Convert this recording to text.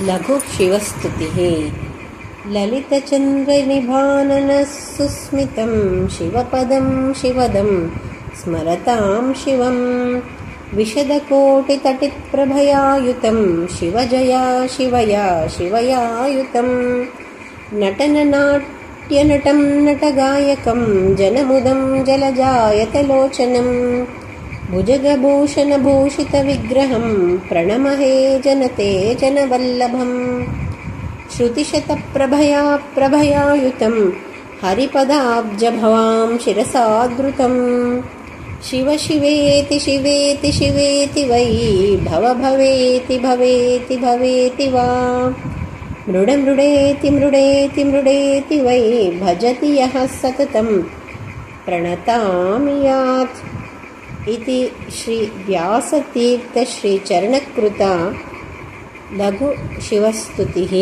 लघु शिवस्तुतिः। ललितचन्द्रनिभाननः सुस्मितं शिवपदं शिवदं स्मरतां शिवं विशदकोटितटिप्रभयायुतं शिवजया शिवया शिवयायुतं नटननाट्यनटं नटगायकं जनमुदं जलजायतलोचनं भुजगभूषणभूषितविग्रहं प्रणमहे जनते जनवल्लभम् श्रुतिशतप्रभया प्रभयायुतं हरिपदाब्जभवां शिरसादृतं शिव शिवेति शिवेति शिवेति वै भव भवेति भवेति भवेति वा मृड मृडेति मृडेति मृडेति वै भजति यः सततं प्रणतामि यात् इति श्री व्यासतीर्थ श्री चरणकृता लघु शिवस्तुतिः।